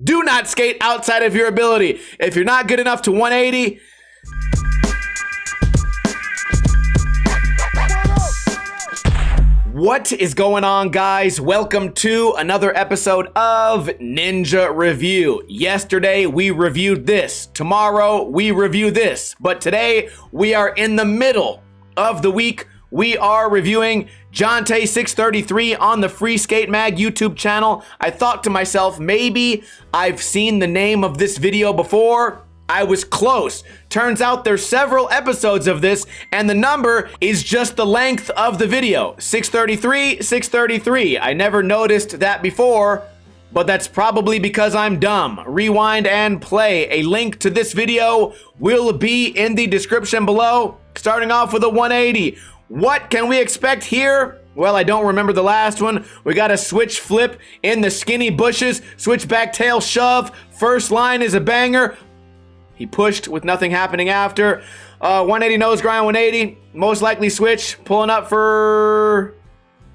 Do not skate outside of your ability. If you're not good enough to 180, what is going on, guys? Welcome to another episode of Ninja Review. Yesterday, we reviewed this. Tomorrow, we review this. But today, we are in the middle of the week. We are reviewing Jante 633 on the Free Skate Mag YouTube channel. I thought to myself, maybe I've seen the name of this video before. I was close. Turns out there's several episodes of this, and the number is just the length of the video. 633, 633. I never noticed that before, but that's probably because I'm dumb. Rewind and play. A link to this video will be in the description below. Starting off with a 180. What can we expect here? Well, I don't remember the last one. We got a switch flip in the skinny bushes, switch back tail shove. First line is a banger. He pushed with nothing happening after. 180 nose grind, 180. Most likely switch. Pulling up for...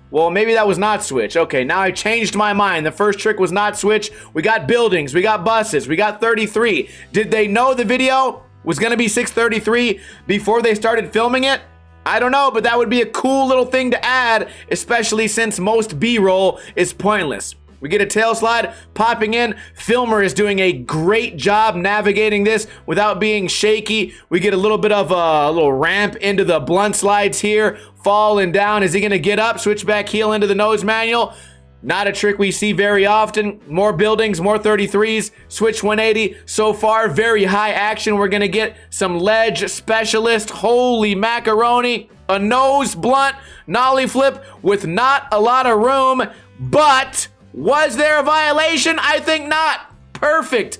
Well, maybe that was not switch. Okay, now I changed my mind. The first trick was not switch. We got buildings. We got buses. We got 33. Did they know the video was going to be 633 before they started filming it? I don't know, but that would be a cool little thing to add, especially since most B-roll is pointless. We get a tail slide popping in. Filmer is doing a great job navigating this without being shaky. We get a little bit of a little ramp into the blunt slides here. Falling down. Is he going to get up? Switch back heel into the nose manual. Not a trick we see very often. More buildings, more 33s. Switch 180. So far, very high action. We're going to get some ledge specialist. Holy macaroni. A nose blunt nollie flip with not a lot of room. But was there a violation? I think not. Perfect.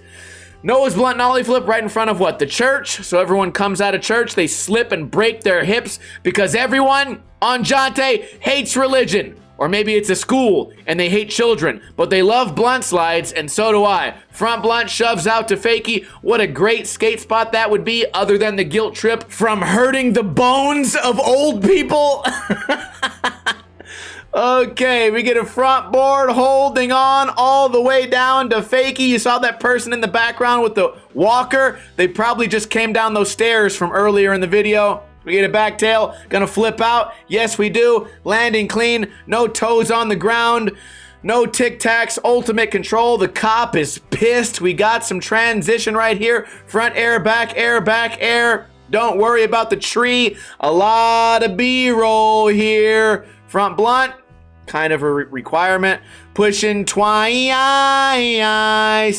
Nose blunt nollie flip right in front of what? The church. So everyone comes out of church. They slip and break their hips because everyone on Jante hates religion. Or maybe it's a school and they hate children, but they love blunt slides, and so do I. Front blunt shoves out to fakie. What a great skate spot that would be, other than the guilt trip from hurting the bones of old people. Okay, we get a front board holding on all the way down to fakie. You saw that person in the background with the walker. They probably just came down those stairs from earlier in the video. We get a back tail, gonna flip out. Yes, we do. Landing clean, no toes on the ground, no tic-tacs, ultimate control. The cop is pissed. We got some transition right here. Front air, back air, back air. Don't worry about the tree. A lot of B-roll here. Front blunt, kind of a requirement. Pushing twice.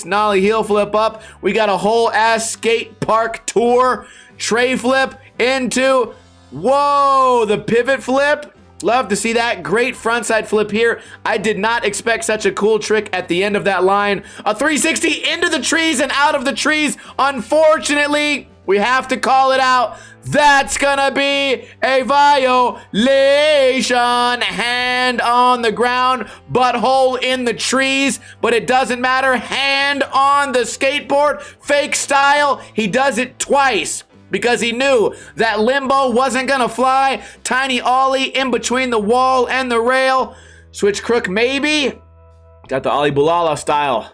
Nollie heel flip up. We got a whole ass skate park tour. Tray flip into, whoa, the pivot flip. Love to see that. Great frontside flip here. I did not expect such a cool trick at the end of that line. A 360 into the trees and out of the trees. Unfortunately, we have to call it out. That's gonna be a violation. Hand on the ground, butthole in the trees, but it doesn't matter. Hand on the skateboard, fake style. He does it twice because he knew that limbo wasn't gonna fly. Tiny ollie in between the wall and the rail. Switch crook maybe. Got the ollie bulala style.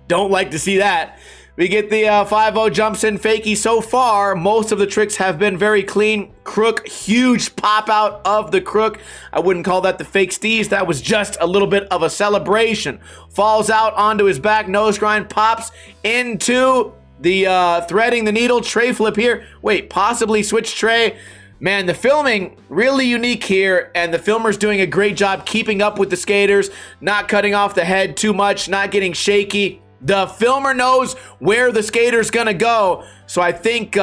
Don't like to see that. We get the 5-0 jumps in fakie. So far, most of the tricks have been very clean. Crook, huge pop out of the crook. I wouldn't call that the fake steez. That was just a little bit of a celebration. Falls out onto his back, nose grind, pops into the threading the needle, tray flip here. Wait, possibly switch tray. Man, the filming really unique here, and the filmer's doing a great job keeping up with the skaters, not cutting off the head too much, not getting shaky. The filmer knows where the skater's gonna go, so I think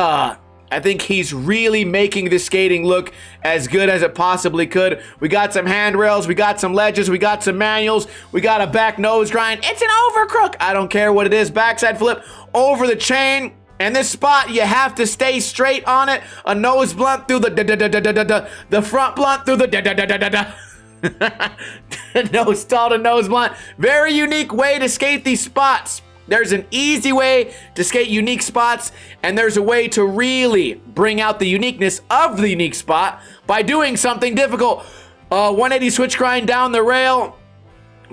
he's really making the skating look as good as it possibly could. We got some handrails, we got some ledges, we got some manuals, we got a back nose grind. It's an over crook. I don't care what it is. Backside flip over the chain. And this spot, you have to stay straight on it. A nose blunt through the front blunt through the nose stall to nose blunt. Very unique way to skate these spots. There's an easy way to skate unique spots, and there's a way to really bring out the uniqueness of the unique spot by doing something difficult. 180 switch grind down the rail.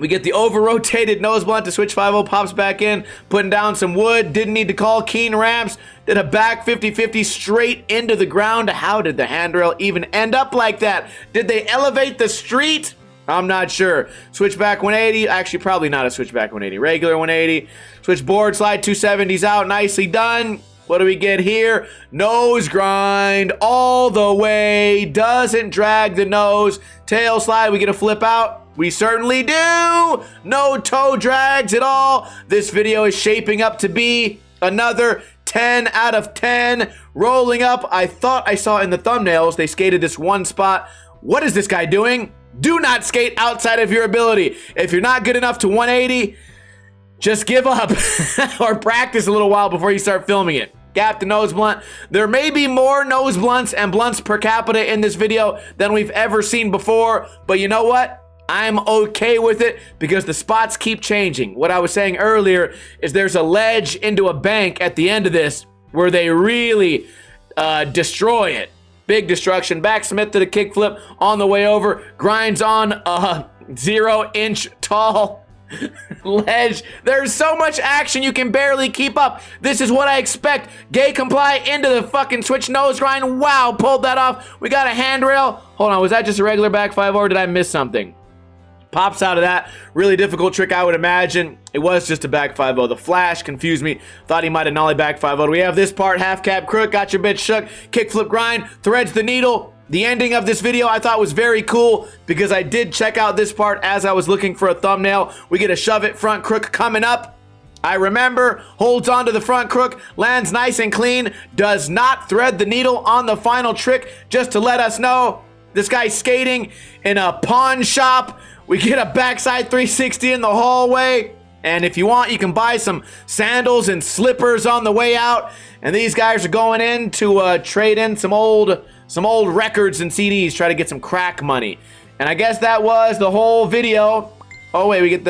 We get the over-rotated nose blunt to switch 5-0, pops back in, putting down some wood, didn't need to call keen ramps, did a back 50-50 straight into the ground. How did the handrail even end up like that? Did they elevate the street? I'm not sure. Switchback 180, actually probably not a switchback 180, regular 180. Switch board slide 270s out, nicely done. What do we get here? Nose grind all the way, doesn't drag the nose. Tail slide, we get a flip out. We certainly do. No toe drags at all. This video is shaping up to be another 10 out of 10. Rolling up, I thought I saw in the thumbnails, they skated this one spot. What is this guy doing? Do not skate outside of your ability. If you're not good enough to 180, just give up or practice a little while before you start filming it. Gap the nose blunt. There may be more nose blunts and blunts per capita in this video than we've ever seen before, but you know what? I'm okay with it because the spots keep changing. What I was saying earlier is there's a ledge into a bank at the end of this where they really destroy it. Big destruction. Backsmith to the kickflip on the way over. Grinds on a 0-inch tall ledge. There's so much action you can barely keep up. This is what I expect. Gay comply into the fucking switch nose grind. Wow, pulled that off. We got a handrail. Hold on, was that just a regular back 5 or did I miss something? Pops out of that. Really difficult trick, I would imagine. It was just a back 5-0. The flash confused me. Thought he might have nollie back 5-0. We have this part, half cap crook, got your bitch shook, kickflip grind, threads the needle. The ending of this video I thought was very cool because I did check out this part as I was looking for a thumbnail. We get a shove it front crook coming up. I remember, holds on to the front crook, lands nice and clean, does not thread the needle on the final trick, just to let us know this guy's skating in a pawn shop. We get a backside 360 in the hallway. And if you want, you can buy some sandals and slippers on the way out. And these guys are going in to trade in some old records and CDs, try to get some crack money. And I guess that was the whole video. Oh wait, we get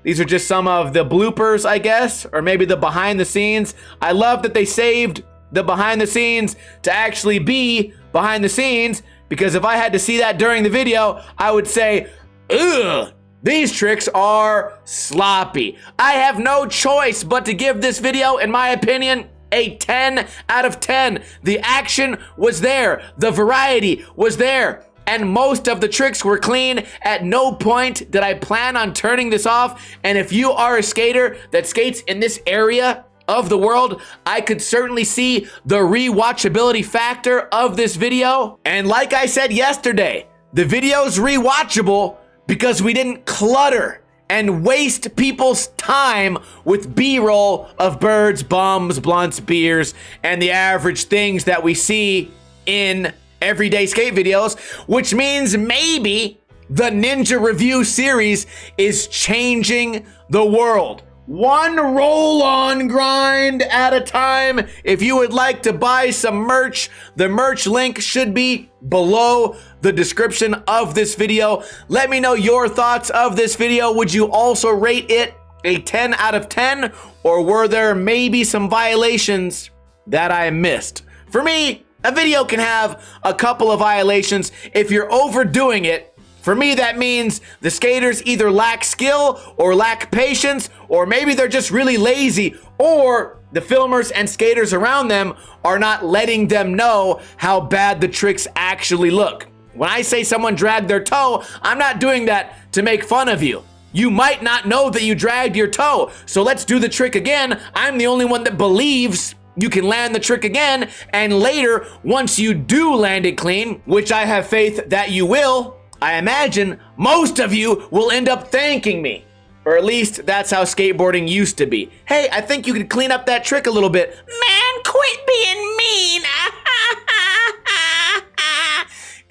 these are just some of the bloopers, I guess, or maybe the behind the scenes. I love that they saved the behind the scenes to actually be behind the scenes, because if I had to see that during the video, I would say, ugh, these tricks are sloppy. I have no choice but to give this video, in my opinion, a 10 out of 10. The action was there. The variety was there. And most of the tricks were clean. At no point did I plan on turning this off. And if you are a skater that skates in this area of the world, I could certainly see the rewatchability factor of this video. And like I said yesterday, the video's rewatchable because we didn't clutter and waste people's time with B-roll of birds, bums, blunts, beers, and the average things that we see in everyday skate videos, which means maybe the Ninja Review series is changing the world. One roll-on grind at a time. If you would like to buy some merch, the merch link should be below the description of this video. Let me know your thoughts of this video. Would you also rate it a 10 out of 10? Or were there maybe some violations that I missed? For me, a video can have a couple of violations. If you're overdoing it, for me, that means the skaters either lack skill or lack patience, or maybe they're just really lazy, or the filmers and skaters around them are not letting them know how bad the tricks actually look. When I say someone dragged their toe, I'm not doing that to make fun of you. You might not know that you dragged your toe, so let's do the trick again. I'm the only one that believes you can land the trick again, and later, once you do land it clean, which I have faith that you will, I imagine most of you will end up thanking me. Or at least that's how skateboarding used to be. Hey, I think you could clean up that trick a little bit. Man, quit being mean.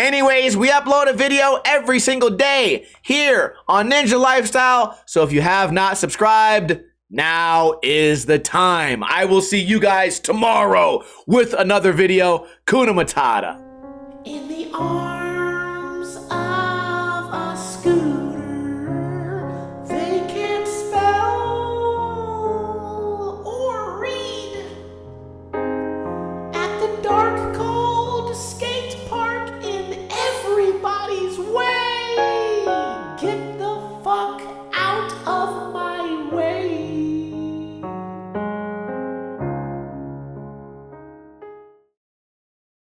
Anyways, we upload a video every single day here on Ninja Lifestyle. So if you have not subscribed, now is the time. I will see you guys tomorrow with another video. Kuna Matata. In the arms